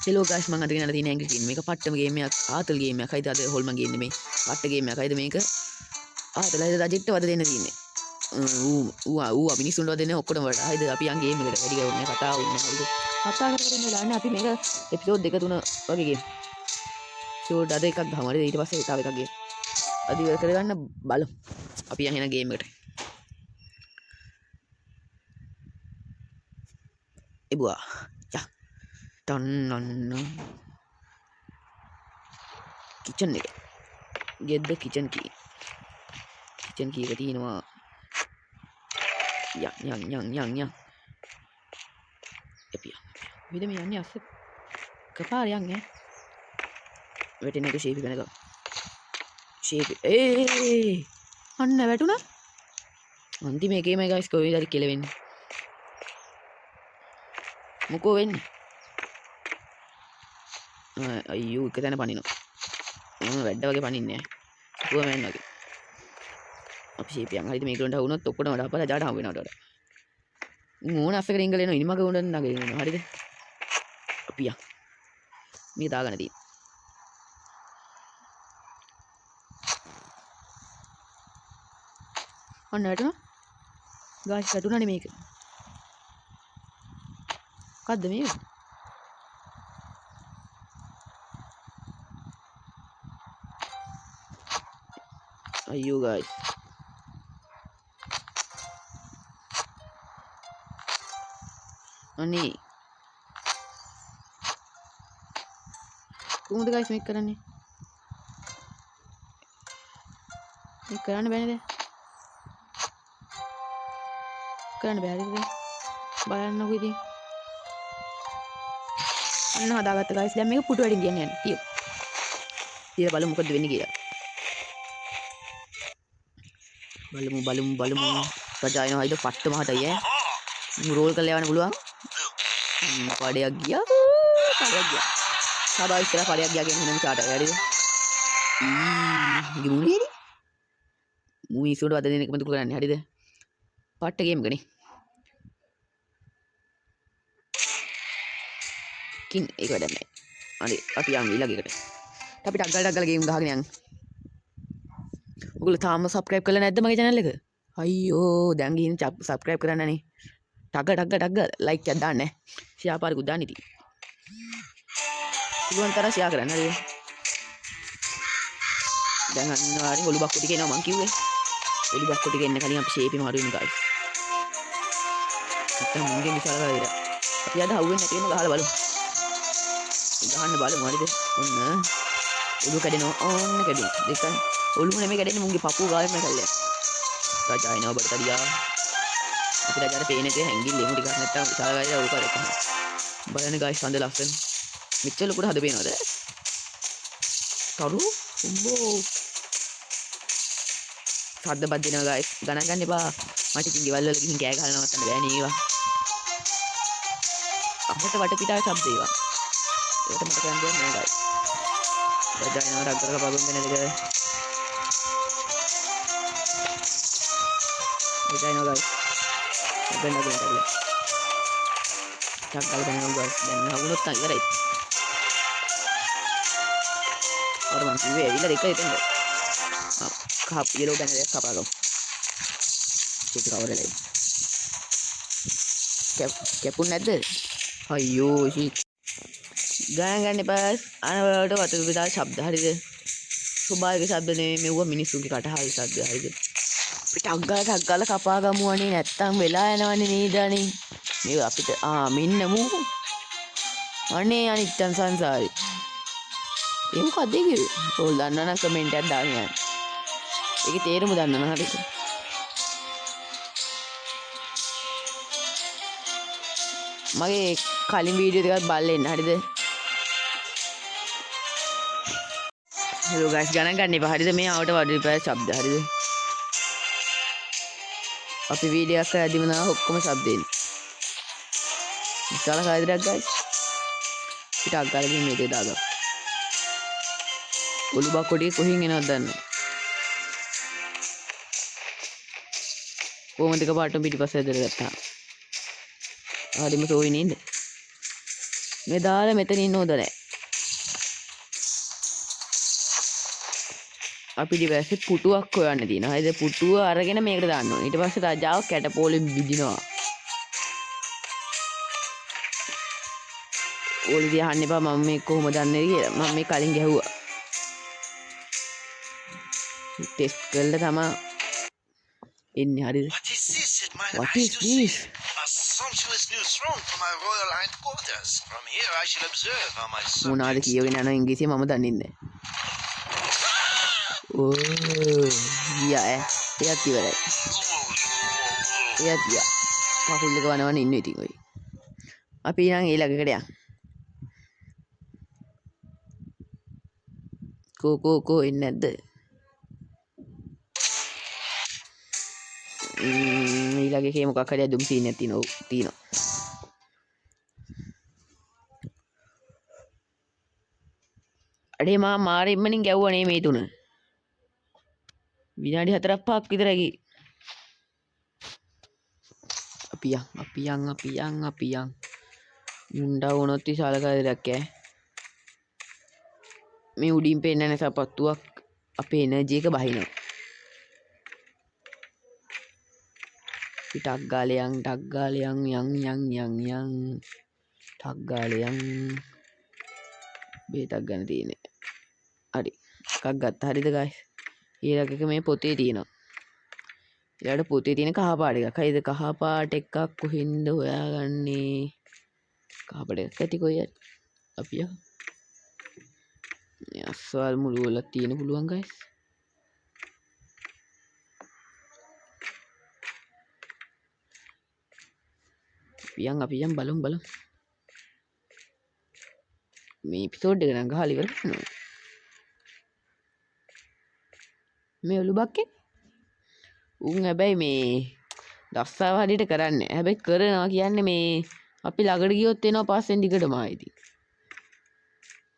hello guys මම අද ගෙනලා තියෙන ඇඟ ගේම් මේක පට්ටම ගේම් එකක් ආතල් ගේම් එකක් හයිද අද හොල්මන් ගේම් නෙමෙයි පට්ට ගේම් එකක් හයිද මේක ආතලයි රජෙක්ට වද දෙන්න තියෙන්නේ ඌ මිනිස්සුන්ට වද දෙන්න ඔක්කොම වඩා හයිද අපි යන් ගේම් එකට වැඩි ගවන්නේ කතා වුන්නේ හයිද කතා කරගෙන ඉන්නලාන්නේ අපි මේක එපිසෝඩ් 2 3 වගේ ගේම් එපිසෝඩ් අද එකක් ගහමු හරිද ඊට පස්සේ තව එකක් ගේම් අද ඉවර කරගන්න බලමු අපි යන් එන ගේම් එකට එබුවා යා තන්නන්න කිචන් එක get the kitchen key එක තියෙනවා යන් එපියා විද මේ යන්නේ අස්ස කපාර යන් ඈ වැටෙන එක ෂේප් ගනක ෂේප් අන්න වැටුණා අන්තිම එකේම ගයිස් කොහේද හරි කෙලවෙන්නේ මොකෝ වෙන්නේ අයියෝ එක තැන පනිනවා වැඩ වගේ පනින්නේ නැහැ සුපර්මෑන් වගේ අපි ෂේපියන් හරිද මේගොල්ලන්ට වුණොත් ඔක්කොම වඩා අපල ජාට හම් වෙනවට වඩා මෝන අස්සකට ඉංගල එනවා ඉනිමග උඩ නගගෙන එනවා හරිද අපි යන් මේ දාගන්න තියෙන අන්න වැටුණා ගාස් වැටුණානේ මේක මොකද්ද මේක අයියෝ ගායිස් අනේ කොහොමද ගයිස් මේක කරන්නේ මේක කරන්න බෑනේ කරන්න බෑ හරිද බලන්නකෝ ඉතින් අන්න හදාගත්ත ගයිස් දැන් මේක පුටු වැඩින් තියන්න යන්න තියෝ ඊට බලමු මොකද වෙන්නේ කියලා බලමු රජායන හයිද පට්ට මහටයි ඈ රෝල් කරලා යවන්න පුළුවන් පඩයක් ගියා සාදා ඉස්සර පඩයක් ගියා කියන හිනම චාට වැඩිද ගිමුනේ මූවි ඉස්සරට වද දෙන එක මම දුක කරන්නේ හරිද පට්ට ගේම් ගනේ කින් ඒක වැඩක් නැහැ හරි අපි යන් ඊළඟ එකට අපි ටග්ගල ගේම් ගහගෙන යන් ඔයගොල්ලෝ තාම සබ්ස්ක්‍රයිබ් කරලා නැද්ද මගේ channel එක අයියෝ දැන් ගිහින් සබ්ස්ක්‍රයිබ් කරන්නනේ ටග ලයික් එකක් දාන්න ෂෙයා පාරකුත් දාන්න ඉතින් පුළුවන් තරම් ෂෙයා කරන්න හරිද දැන් අනිවාර්යෙන් ඔලු බක්කො ටික එනවා මං කිව්වේ ඔලු බක්කො ටික එන්න කලින් අපි ෂේපෙම හරියමු ගයිස් නැත්තම් මුංගෙන් විශාල කරලා ඉවරයි අපි අද හවුවෙන්නේ නැති වෙන ගහලා බලමු ගහන්න බලමු හරිද ඔන්න ඔලු කැඩෙනවා ඕන්න කැඩෙනවා දෙකයි ඔලුම නෙමෙයි කැඩෙන්නේ මුංගේ පපුව ගාවෙම කැල්ලයක් රජායනව බඩතරියා අපි රජාට පේන්නේ තේ හැංගිල්ල එමු ටිකක් නැත්තම් විශාල ගායලා ඕක කරේ බලන්න ගයිස් හඳ ලස්සන මෙච්චර ලොකුට හද පේනවද තරු උඹෝ සද්ද බත් දෙනවා ගයිස් ගණන් ගන්න එපා මට ඉතින් ගෙවල් වල ගිහින් කෑ ගහලා නවත්තන්න බෑනේ ඒවා අපිට වටපිටාවේ ශබ්ද ඒවා ඒකට මට කියන්න දෙයක් නෑ ගයිස් රජායනව රග්ගල කපාගොන් වෙන දෙක රජායනව ගයිස් බෙන්නා ගන්න චක්කල් බෙන්නා ගයිස් දැන් නහුනොත් නම් ඉවරයි අර මං කිව්වේ ඇවිල්ලා දෙක එතෙන්ද කප් යෙලෝ බැනර් එකක් කපාගමු ඒක කවරලයි කැපුන් නැද්ද අයියෝ ෂීට් ගණන් ගන්න එපා අනවලට වතුර විතර ශබ්ද හරිද ස්වභාවික ශබ්ද නෙමෙයි මෙවුව මිනිස්සුන්ගේ කටහල් ශබ්ද හරිද අපි ටක් ගාලා කපා ගමු අනේ නැත්තම් වෙලා යනවනේ නේද අනේ මේ අපිට මෙන්න මු අනේ අනිත්‍යං සංසාරේ ඒ මොකද කිව්වේ ඔයාලා දන්නා නම් කමෙන්ට් එකක් දාන්න යන්න ඒකේ තේරුම දන්නා නම් හරිද මගේ කලින් වීඩියෝ එකක් බලලා එන්න හරිද හෙලෝ ගයිස් ගණන් ගන්න එපා හරිද මේ ආවට වඩ ඉපෑ ශබ්ද හරිද අපි වීඩියෝ එකක් කරද්දිම නා ඔක්කොම ශබ්ද එන්නේ විශාල කායදයක් ගයිස් පිට අග්ගලකින් මේක දාගමු ඔලු බක්කොටිය කොහින් එනවද දන්නේ කොහොමද එක පාටම පිටිපස්සේ ඇදලා ගත්තා හරිම සෝයි නේද මේ දාලා මෙතන ඉන්න හොඳ නැහැ. අපි ඊට පස්සේ පුටුවක් හොයන්න තියෙනවා. හරිද? පුටුව අරගෙන මේකට දාන්න ඕනේ. ඊට පස්සේ රජාව කැටපෝලෙන් විදිනවා. ඕලි අහන්න එපා මම මේ කොහොමද දන්නේ කියලා. මම මේ කලින් ගැහුවා. ටෙස්ට් කරලා තමයි එන්නේ. හරිද? What is this? A sumptuous new throne for my royal hindquarters. From here I shall observe how my මොනාද subjects... කියවගෙන යන ඉංග්‍රීසිය මම දන්නේ නැහැ. ඕ ගියා ඈ. එයත් ඉවරයි. එයත් ගියා. කකුල් දෙක වනවන ඉන්න ඉතින් ඔය. අපි ඊළඟ ඊළඟකට යන්න. කෝ එන්නේ නැද්ද? ඊළඟ එකේ මොකක් හරි අදුම් සීන් එකක් තියෙනවා. අඩේ මා මාරෙම්මනින් ගැව්වා නේ මේ තුන. විනාඩි 4-5ක් විතර ගියේ. අපි යන්. මුණ්ඩා වුණොත් විශාල කාර්යයක් ඈ. මේ උඩින් පෙන්නන සපත්තුවක් අපේ එනර්ජි එක බහිනවා. ටක් ගාලේ යන් ටක් ගාලේ යන් බේතක් ගන්න තියෙන්නේ. හරි. එකක් ගත්තා. හරිද guys? ඊළඟ එක මේ පොතේ තියෙනවා. ඊළඟට පොතේ තියෙන කහ පාට එකක්. හරිද? කහ පාට එකක් කොහෙන්ද හොයාගන්නේ? කහ පාට එකක් ඇති කොහෙද? අපි අස්වල් මුළු වල තියෙන පුළුවන් guys. අපි යන් බලමු. මේ එපිසෝඩ් එක නම් ගහලා ඉවර කරනවා. මේ ඔලු බක්කේ උන් හැබැයි මේ දස්සාව හරියට කරන්නේ. හැබැයි කරනවා කියන්නේ මේ අපි ළඟට ගියොත් එනවා පස්සෙන් දිගටම ආයිති.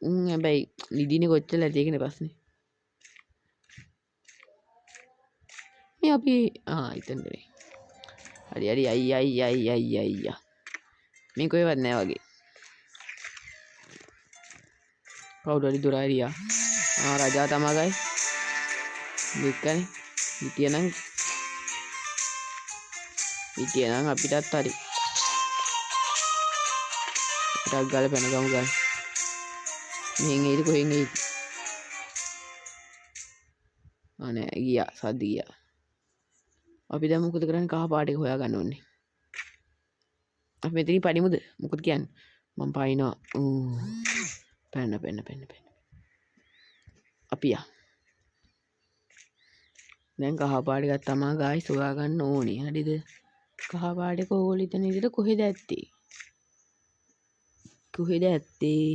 උන් හැබැයි නිදිනේ කොච්චර ඇති ඒකනේ ප්‍රශ්නේ. මේ අපි ඉතින්දනේ. හරි අයියා. මේ කොහෙවත් නැහැ වගේ. කවුරු හරි දොර ඇරියා. රජා තමයි ගයි. දෙකනේ. හිටියනම් අපිටත් හරි. ටක් ගාලා පැන ගමු ගයි. මෙහෙන් එයිද කොහෙන් එයිද? අනේ ගියා සද්ද ගියා. අපි දැන් මොකද කරන්නේ? කහ පාට එක හොයාගන්න ඕනේ. අපි මෙතනින් පඩිමුද? මොකද කියන්නේ? මම පයින්නවා. පැන්න. අපි දැන් කහ පාට එකක් තමයි ගායිස් හොයාගන්න ඕනේ. හරිද? කහ පාට එක ඕගොල්ලෝ හිතන විදිහට කොහෙද ඇත්තේ?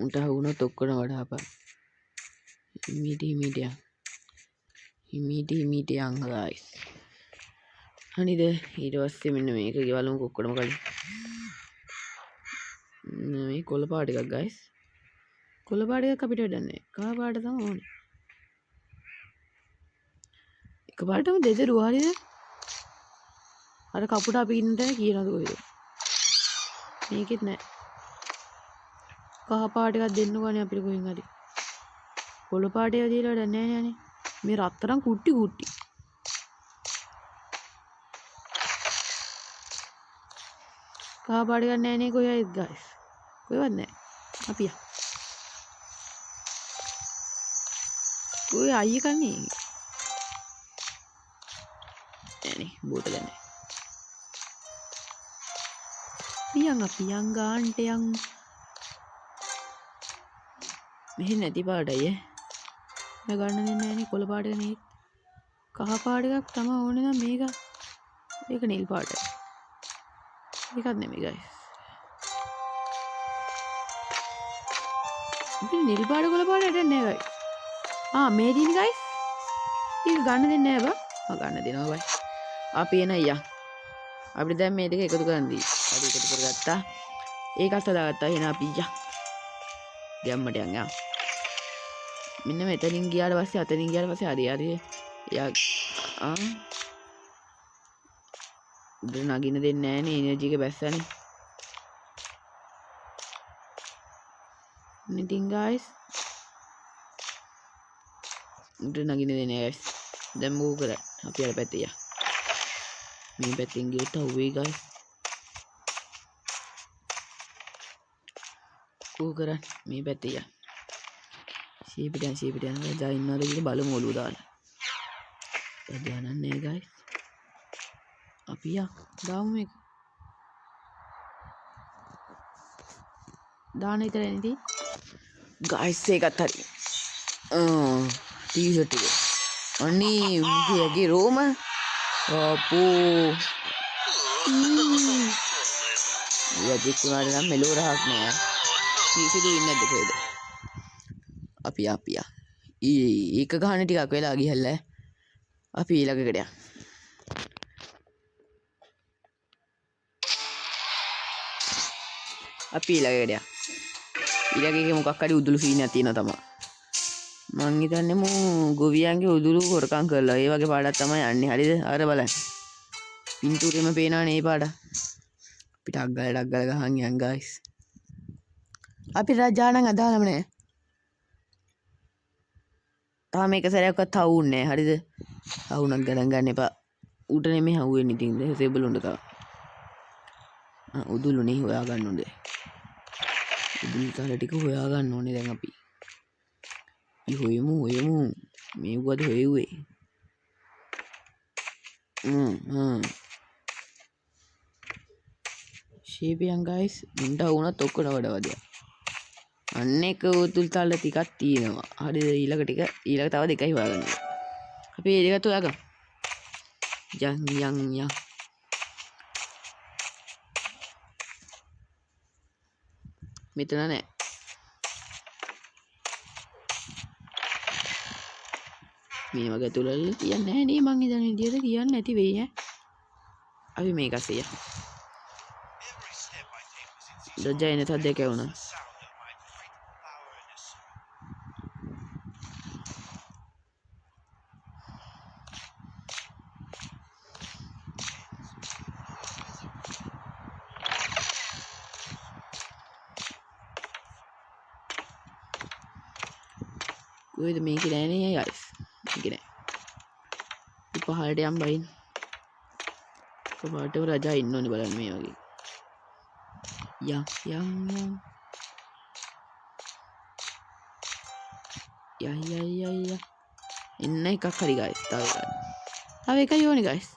උන්ට වුණොත් ඔක්කොම වඩා අපා. හිමීට යන් ගායිස්. හරිද? ඊට පස්සේ මෙන්න මේක ගෙවලමු ඔක්කොම කලින්. මේ කොළ පාට එකක් ගයිස්. කොළ පාට එකක් අපිට වැඩක් නැහැ. කහ පාට තමයි ඕනේ. එක පාටම දෙදරුව හරිද? අර කපුට අපි ඉන්න තැන කියනද කොහෙද? මේකෙත් නැහැ. කහ පාට එකක් දෙන්නකෝ අනේ අපිට කොහෙන් හරි. කොළ පාට ඒවා දීලා වැඩක් නැහැ නේ. මේ රත්තරන් කුට්ටි. කහ පාට එකක් නැහැ නේ කොහෙද guys? කොහෙවත් නැහැ. අපි ඔය අයිය කන්නේ. නෑනේ බෝතල නැහැ. අපි යන් ගාන්ට යන්. මෙහෙ නැති පාටයි මම ගන්න දෙන්නේ නැහැ නේ කොළ පාට එක නේ. කහ පාට එකක් තමයි ඕනේ නම් මේක. ඒක නිල් පාටයි. ඒකත් නෙමෙයි guys. ඉතින් නිල් පාට කොළ පාට ඇටන්නේ නැහැ guys. මේ දින guys. ඒක ගන්න දෙන්නේ නැහැ බා. ගන්න දෙනවා බයි. අපි එන අයියා. අපිට දැන් මේ දෙක එකතු කරන් දී. අපි එකතු කරගත්තා. ඒකත් හදාගත්තා. එහෙනම් අපි ගැම්මට යන් යා. මෙන්න මෙතනින් ගියාට පස්සේ අතනින් ගියාට පස්සේ හරි යා උඩ නගින්න දෙන්නේ නැහැ නේ එනර්ජි එක බැස්සනේ. ඉතින් guys උඩ නගින්න දෙන්නේ guys. දැන් මූව් කරා. අපි අර පැත්තේ යා. මේ පැත්තෙන් ගියොත් අවුවේ guys. මූව් කරා. මේ පැත්තේ යා. ෂීපිට යන රජා ඉන්නවද කියලා බලමු ඔලුව දාලා. රජා නන්නේ guys. අපි යා දාමු මේක. දාන විතරයි නේ guys ඒකත් හරි. ටී-ෂර්ට් එක. අනේ උගේ රෝම අපෝ. යදිකුණාට නම් මෙලෝ රහක් නෑ. කීසිදු ඉන්නේ නැද්ද කොහෙද? අපි ඒක ගහන ටිකක් වෙලා ගිහලා අපි ඊළඟකට යන්න. අපි ඊළඟට යන්න. ඊළඟේ මොකක් හරි උදුළු සීන් එකක් තියෙනවා තමයි. මං හිතන්නේ මෝ ගොවියන්ගේ උදුළු හොරකම් කරලා ඒ වගේ පාඩක් තමයි යන්නේ. හරිද? අර බලන්න. පින්තූරෙම පේනවනේ මේ පාඩ. අපිට ඩක් ගාලා ගහන් යන් guys. අපි රජා නම් අදාළම නෑ. තාම එක සැරයක්වත් හවුන්නේ නෑ. හරිද? හවුනක් ගණන් ගන්න එපා. ඌට නෙමෙයි හවුවෙන්නේ ඉතින් සේබලුන්ට තා. උදුළුනේ හොයා ගන්න ඕනේ. උදුළු තල ටික හොයා ගන්න ඕනේ දැන් අපි. හොයමු මේවද හොයුවේ. ෂේපියන් guys මුන්ට වුණත් ඔක්කොට වඩා වදියා. අන්න එක උතුල් තල ටිකක් තියෙනවා. හරිද? ඊළඟ තව දෙකයි හොයාගන්න. අපි ඒ දෙකත් හොයාගමු. යන් මෙතන නෑ. මේ වගේ තුලල් තියන්නේ නැහැ නේ. මං ඉතින් විදියට තියන්නේ නැති වෙයි ඈ. අපි මේක අස්සේ යා. දජයින තද්දේ කවුනා. කොහෙද මේක නෑනේ guys. මේක නෑ. පහළට යම් බයින්. කපාටව රජා ඉන්න ඕනේ බලන්න මේ වගේ. යා. එන්න එකක් හරි guys. තව එකයි ඕනේ guys.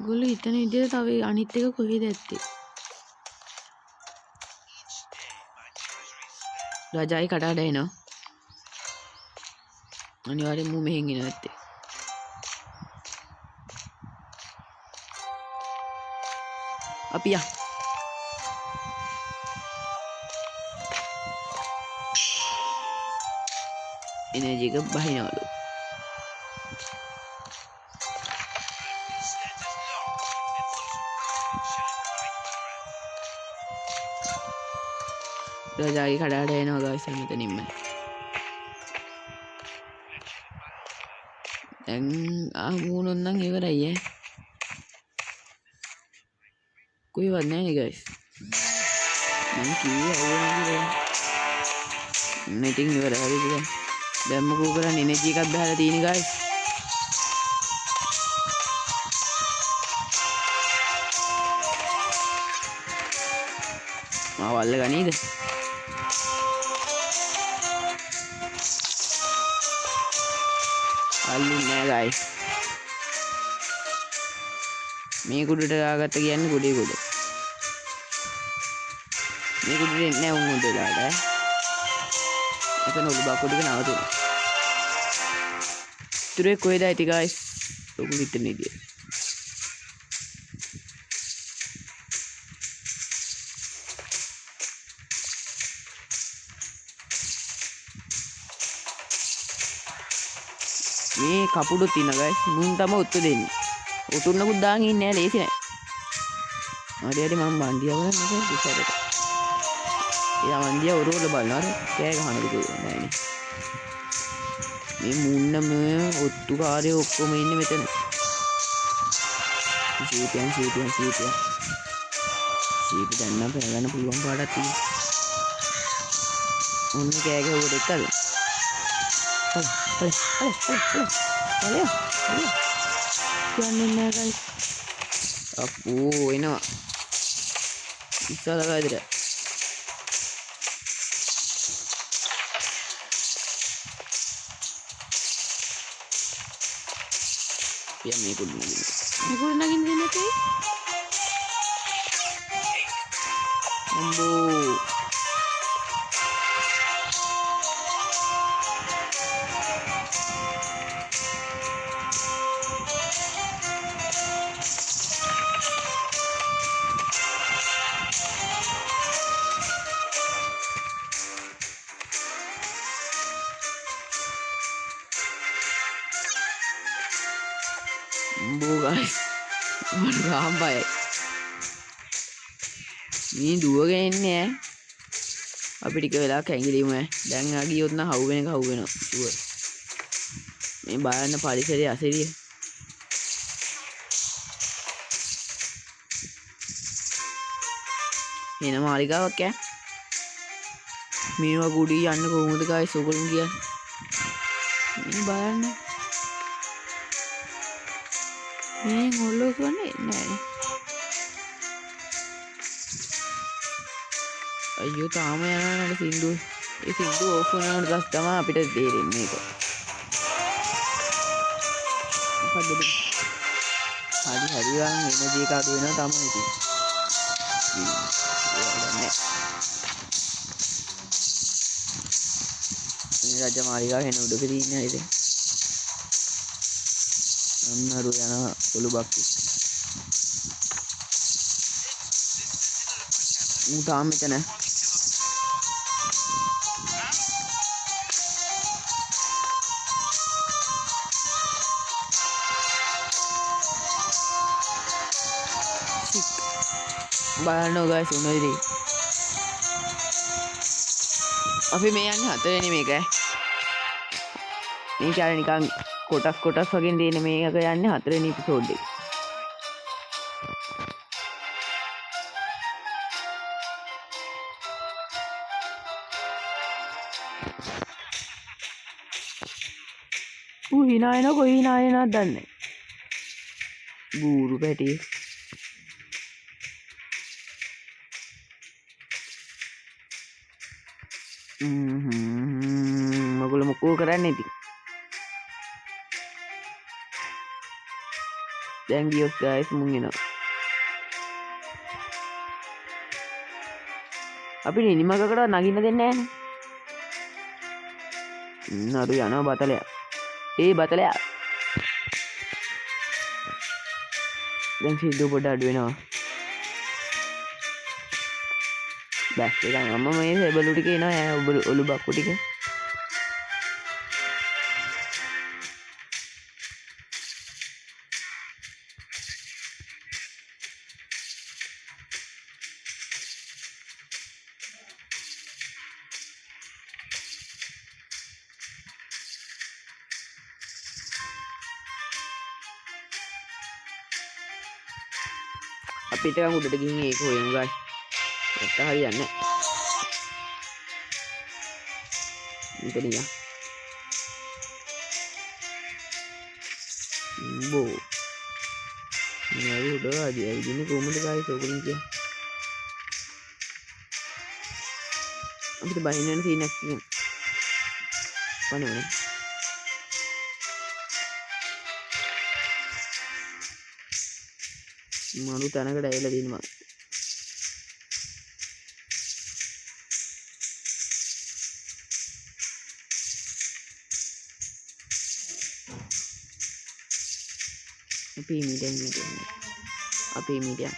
ගොල්ලෝ හිතන විදිහට තව අනිත් එක කොහෙද ඇත්තේ? රජායි කටහඬ එනවා. අනිවාර්යෙන් මූ මෙහෙන් එනවා ඇත්තේ. අපි යා. එනර්ජි එක බහිනවලු. රජාගේ කඩාට එනවා guys මෙතනින්ම. දැන් ආමුණොත් නම් ඉවරයි ඈ. කොයිවත් නැහැ නේ guys. මං කිව්වේ අවුරුදු මෙටින් ඉවරයි හරිද? දැන් මොකෝ කරන්නේ? එනර්ජි එකක් බහලා තියෙන guys. මාවල්ල ගනීද? අල්ලුන්නේ නෑ guys. මේ කුඩට ගාගත්ත කියන්නේ කුඩේ කුඩ. මේ කුඩේ එන්නේ නෑ උන් උඩලාට. එතන උඩ බක්කො ටික නවතුන. තුරේ කොහෙද ඇති guys? ඔක විතරනේ ඉතින්. මේ කපුඩු තින guys මුන් තම උත්තු දෙන්නේ. උතුන්නකුත් දාන් ඉන්නේ නැහැ ලේසි නෑ. හරි මම මන්දිය වල මොකද ඉස්සරට. යා මන්දිය ඔරවල බලනවා කෑ ගහනකොට නෑනේ. මේ මුන්නම ඔත්තු කාර්යය ඔක්කොම ඉන්නේ මෙතන. සීපියන්. සීප දැන්න පැනගන්න පුළුවන් පාටක් තියෙනවා. ඔන්න කෑ ගැහුවට එක්කද? හල කියන්නේ නැහැ guys. අපෝ එනවා. ඉස්සලා ගාදර. පියා මේ කුඩු නගින්න. මේ කුඩු නගින්න දෙන්නේ නැතේ. අම්බෝ. guys මට ගාම්බයි මේ දුවගෙන එන්නේ අපි ටික වෙලා කැංගිලිමු දැන් ආ ගියොත් නම් හවු වෙන එක හවු වෙනවා ෂුවර් මේ බලන්න පරිසරයේ අසිරිය එන මාලිගාවක් ඈ මේවා ගුඩි යන්න කොහොමද guys ඔයගොල්ලෝ කියන්නේ මේ බලන්න මේ මොළෝ කියන්නේ නෑ අයියෝ තාම යනවා නේද සින්දු ඒ සින්දු ඕෆ් වුණාට පස්සේ තමයි අපිට තේරෙන්නේ මේක මොකද හරි හරි ගන්න එනර්ජි එක අඩු වෙනවා තමයි ඉතින් මේ රජ මාලිගාව වෙන උඩක තියෙන නේද අන්නරු යන පොළු බක්කි ඌ තාම මෙතන බලන්න guys උනේදී අපි මේ යන්නේ හතරෙනි මේක මේක අර නිකන් කොටස් වගේ දෙන මේක යන්නේ හතරෙනි එපිසෝඩ් එක ඌ hina එන කොයි hina එනවද දන්නේ බූරු පැටි මගොල්ලෝ මොකෝ කරන්නේ ඉතින් දැන් ගියොත් guys මුන් එනවා අපි නිනිමකකට නගින්න දෙන්නේ නැහැ නරු යනවා බතලයා ඒ බතලයා දැන් සිද්දු පොඩ අඩු වෙනවා බැස් එක අම්ම මේ සෙබළු ටික එනවා ඔලු බක්කු ටික අපිට උඩට ගිහින් ඒක හොයමු guys. ඒක හරියන්නේ නැහැ. මේක නිකන්. බෝ. මේ උඩ ආදී ඇවිදින්නේ කොහොමද guys ඔයගොල්ලෝ කියන්නේ? අපිට බහින්න වෙන සීනක් තියෙනවා. පණවනේ. මරු තැනකට ඇවිල්ලා තියෙනවා අපේ මීඩියා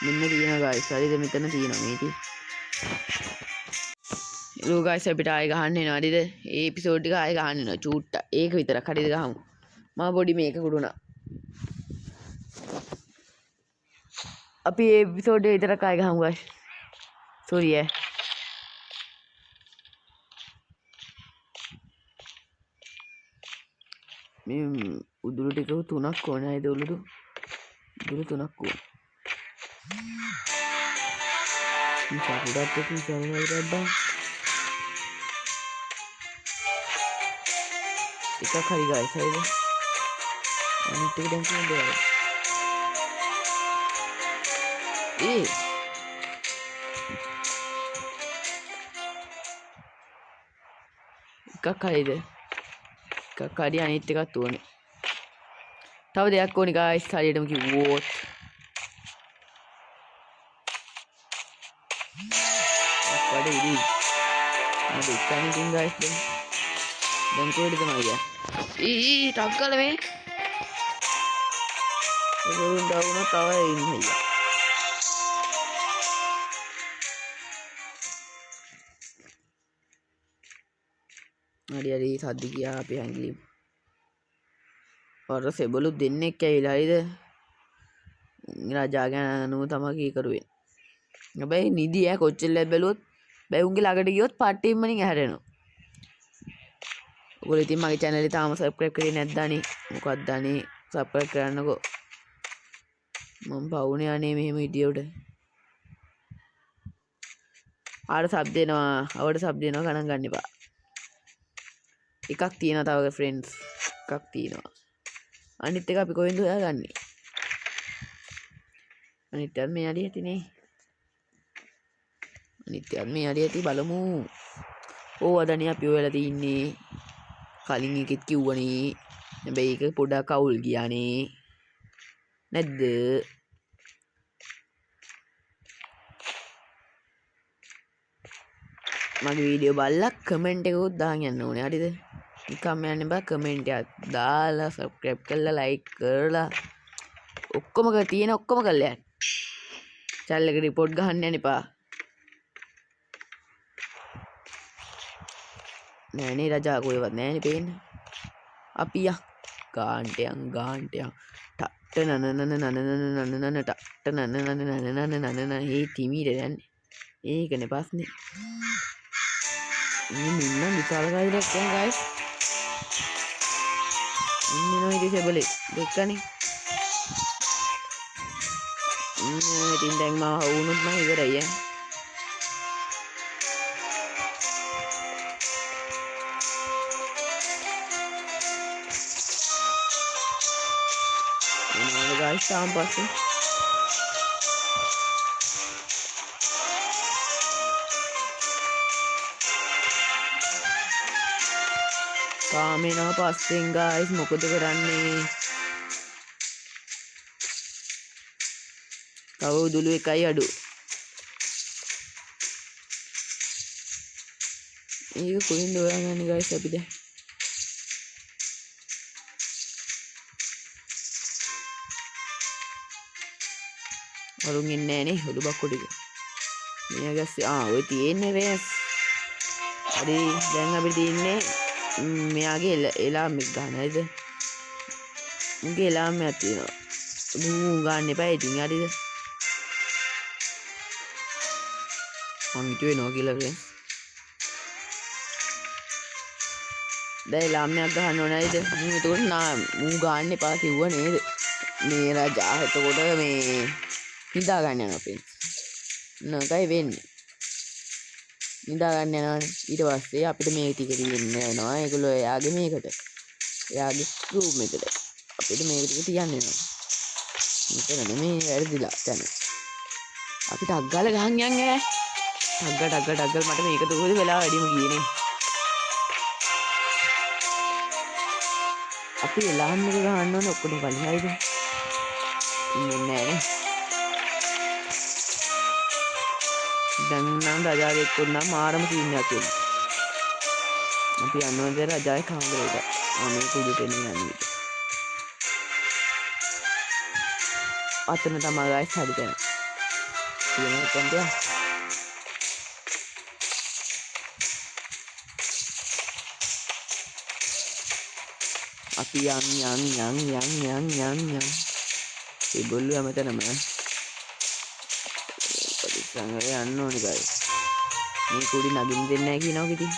මෙන්න තියෙනවා guys හරිද මෙතන තියෙනවා මේටි hello guys අපිට ආයෙ ගහන්න එනවා හරිද ඒ එපිසෝඩ් එක ආයෙ ගහන්න එනවා චූට්ටා ඒක විතරක් හරිද ගහමු මම පොඩි මේක කුඩුණා අපි ඒ එපිසෝඩ් එක විතරක් ආයෙ ගහමු guys sorry මේ උදුරු ටික 3ක් ඕනේ නේද උදුරු 3ක් ඕනේ මේ කපුඩත් එක්ක ඉස්සරහට එකක් හරි guys හරිද අනිත් එක දැන් කියන්නේ එකක් හරිද එකක් හරි අනිත් එකත් ඕනේ තව දෙයක් ඕනේ guys හරියටම කිව්වොත් අප්පඩ ඉරි මම ඉක්කනේ ඉතින් guys දැන් කොහෙද තමයි ගියා ටක් ගාලා මේ ඒගොල්ලෝ ඩවුන තව ඉන්නේ අයියා හරි සද්ද ගියා අපේ ඇඟිලි වර සෙබළු දෙන්නෙක් ඇවිල්ලා හරිද රජා ගැන නෝ තමයි කී කරුවේ හැබැයි නිදි කොච්චර බැලුවොත් බැයි උන්ගේ ළඟට ගියොත් පට්ටිම් වලින් ඇහැරෙනවා ඔයගොල්ලෝ ඉතින් මගේ channel එක තාම subscribe කරේ නැද්ද අනේ මොකක්ද අනේ subscribe කරන්නකෝ මම පවුනේ අනේ මෙහෙම විදියට ආවට sub දෙනවා අවුවට sub දෙනවා ගණන් ගන්න එපා එකක් තියෙනවා තව friends එකක් තියෙනවා අනිත් එක අපි කොහෙන්ද හොයාගන්නේ අනිත් එක මේ අඩිය ඇතිනේ අනිත් එක මේ අඩිය ඇති බලමු ඕවදනේ අපි ඔයාලා තින්නේ කලින් එකෙත් කිව්වනේ හැබැයි ඒක පොඩක් අවුල් ගියානේ නැද්ද මගේ වීඩියෝ බලලා කමෙන්ට් එකකුත් දාන්න යන්න ඕනේ හරිද නිකම්ම යන්න බෑ කමෙන්ට් එකක් දාලා සබ්ස්ක්‍රයිබ් කරලා ලයික් කරලා ඔක්කොම තියෙන ඔක්කොම කරලා යන්න channel එකට report ගහන්න යන්න එපා නෑනේ රජා කොහෙවත් නෑනේ පේන්න අපි ගාන්ට යන් ටට්ට නනනන ටට්ට නනනන ඒ තිමීට යන්නේ ඒකනේ පස්නේ මුන්න විශාල කායිරක් යන guys ඉන්නෝ ඉතින් සෙබලේ දෙක්කනේ ඉතින් දැන් මම වුණොත් මම ඉවරයි guys තාම පස්සේ කාමේනවා පස්සෙන් guys මොකද කරන්නේ තව උදුළු එකයි අඩු ඒක කොහෙන්ද හොයාගන්නේ guys අපි දැන් වරුන් ඉන්නේ නෑනේ හොළු බක්කො ටික මෙයා ගස්සේ ඔය තියෙන්නේ රේස් හරි දැන් අපි තියන්නේ මෙයාගේ එලාමෙක් ගන්න හරිද උගේ එලාමයක් තියෙනවා මූ ගන්න එපා ඉතින් හරිද මං හිතුවේ නෝ කියලා ෆ්‍රෙන්ඩ්ස් දැන් එලාමයක් ගන්න ඕන හරිද මූ එතකොට මූ ගන්න එපා කිව්වා නේද මේ රජා එතකොට මේ නිදා ගන්න යනවා ෆ්‍රෙන්ඩ්ස් නකයි වෙන්නේ නිදා ගන්න යනවානේ ඊට පස්සේ අපිට මේ ටික තියෙන්න වෙනවා ඒගොල්ලෝ එයාගේ මේකට එයාගේ රූම් එකට අපිට මේක ටික තියන්න වෙනවා මෙතන නෙමෙයි වැරදිලා දැන් අපිට අග්ගල ගහන් යන්නේ ටග්ගල් මට මේක දුකද වෙලා වැඩිම ගියනේ අපි එලාම් එක ගහන්න ඕනේ ඔක්කොම කලින් හරිද ඉන්නේ නැහැ දැන් නම් රජාගේ එක්කුත් නම් මාරම සීන් එකක් තියෙනවා අපි යන්න ඕනේ රජාගේ කාමරේට මේ කුඩුට එන්නේ යන්නේ අතන තමයි guys හරි දැන් කියනවා කියන්නේ අපි යන් ඒගොල්ලෝ හැමතැනම පරිස්සම්ව යන්න ඕනේ guys මේ කුඩි නගින්න දෙන්නේ නැහැ කියනවා කිතින්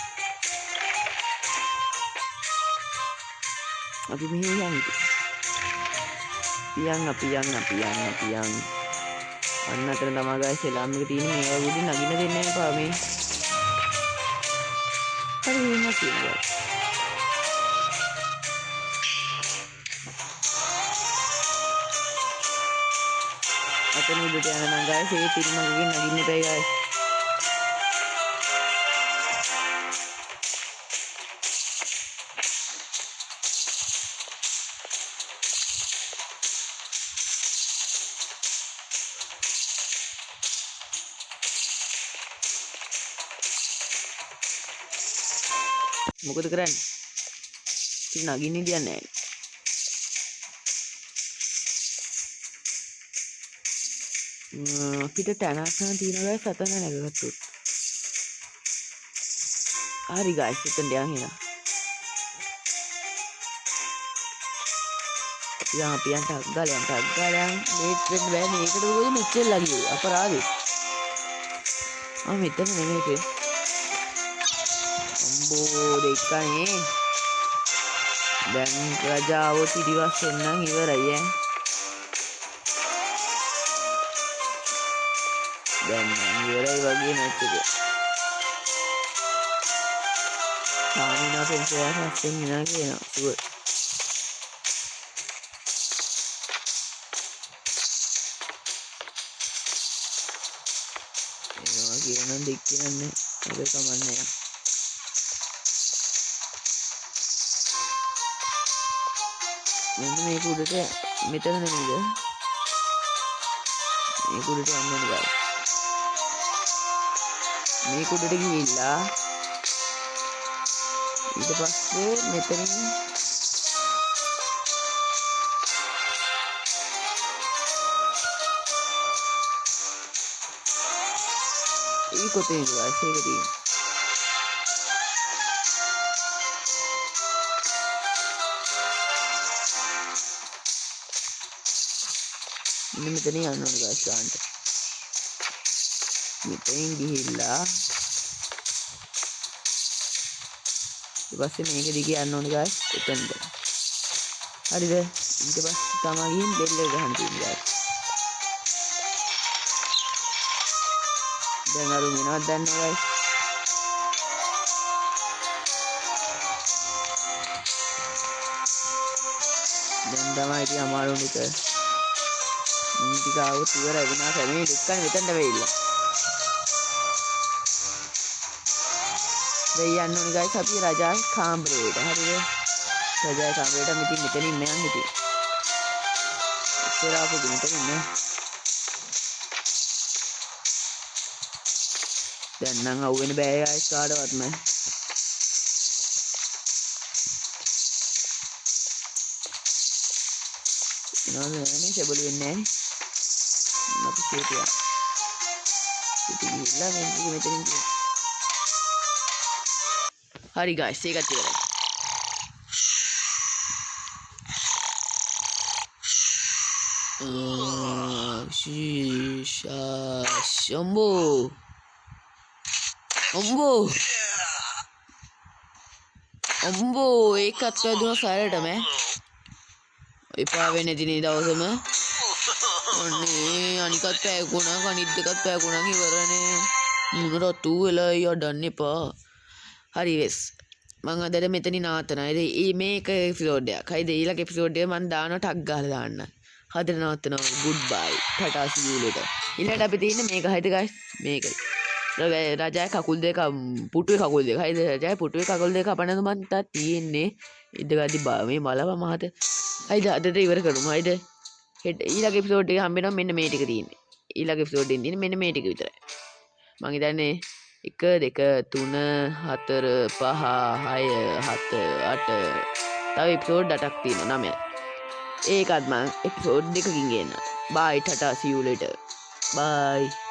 අපි මෙහෙ යන්න පියන් අන්න අතන තමා ගායිස් එලාම් එක තියෙන්නේ මේවා උඩින් නගින්න දෙන්නේ නැහැ පා මේ හරි වෙනවා කියලා අතන උඩට යන නම් ගායිස් ඒ පිරිමගකින් නගින්න එපා ගායිස් මොකද කරන්නේ ඉතින් නගින්න ඉදියන්නේ නැහැ අපිට තැනක් තියෙනවා ගායිස් අතන නැගගත්තොත් හරි ගායිස් එතන යන් එනවා පියන් ටක් ගාලයන් මේත් වෙන්න බෑ මේකට මොකද මෙච්චර ලගියේ අපරාධේ මෙතන නෙමෙයි අම්බෝ දෙකනේ දැන් රජාව පිටිවස් වෙන්නම් ඉවරයි ඈ දැන් ඉවරයි වගේ නැත් එක සාමිනා පෙන්සයා හස්තෙන් ඉනා කියනවා සුවර් ඒවා කියනනම් දෙක් කියන්නේ ඒක කමන්නේ මෙන්න මේක උඩට මෙතන නෙමෙයිද මේක උඩට යන්න ඕනේ ගායිස් මේක උඩට ගිහිල්ලා ඊට පස්සේ මෙතනින් ඒ කොතේ ඉඳලා ඒක තියෙන්නේ මෙන්න මෙතන යන්න ඕනේ ගායිස් ගන්නට මෙතෙන් ගිහිල්ලා ඊට පස්සේ මේක දිගේ යන්න ඕනේ ගායිස් එතනට හරිද ඊට පස්සේ තමයි ගිහින් බෙල් එක ගහන්න තියෙන්නේ ගායිස් දැන් අර වෙනවද දන්නව ගායිස් දැන් තමයි ඉතින් අමාරු නික ටිකාවුත් ඉවරයි වුණා කැමේ දෙක්කනේ මෙතනට වෙයිලා දැන් යන්න ඕනේ ගායිස් අපි රජාගේ කාමරේට හරිද රජාගේ කාමරේට මෙතනින් යන්න ඉතින් ඉතලා අපු මෙතන ඉන්න දැන් නම් අහුවෙන්න බෑ ගායිස් කාටවත්ම නෝනේ සෙබළු වෙන්නේ නැහැ අපි සිටියා ඉතින් ඉල්ලා මෙතනින් හරි ගායිස් ඒකත් ඉවරයි අම්බෝ ඒකත් වැදුනා සාරටම එපා වෙන්නේ දිනේ දවසම අනේ අනිකත් පෑගුණා කනිත් දෙකත් පෑගුණා ඉවරනේ මුණ රතු වෙලා යඩන්න එපා හරි වෙස් මං අදට මෙතනින් නවත්තනවා මේක එපිසෝඩ් එකක් හරිද ඊළඟ එපිසෝඩ් එක මං දානවා ටක් ගාලා දාන්න හදට නවත්තනවා good bye tata see you later ඊළඟට අපි තියෙන්නේ මේක හරිද ගයිස් මේක රජාගේ කකුල් දෙක පුටුවේ කකුල් දෙක හරිද රජාගේ පුටුවේ කකුල් දෙක කපන්න මං තා තියෙන්නේ ඉඳගදි මේ බලව මහත හරිද අදට ඉවර කරමු හරිද ඊළඟ එපිසෝඩ් එක හම්බ වෙනවා මෙන්න මේ ටික තියෙන්නේ ඊළඟ එපිසෝඩ් එකෙන් තියෙන්නේ මෙන්න මේ ටික විතරයි මං හිතන්නේ 1 2 3 4 5 6 7 8 තව එපිසෝඩ් 8ක් තියෙනවා 9 ඒකත් මං එපිසෝඩ් දෙකකින් ගේන්න බයි ta-ta see you later bye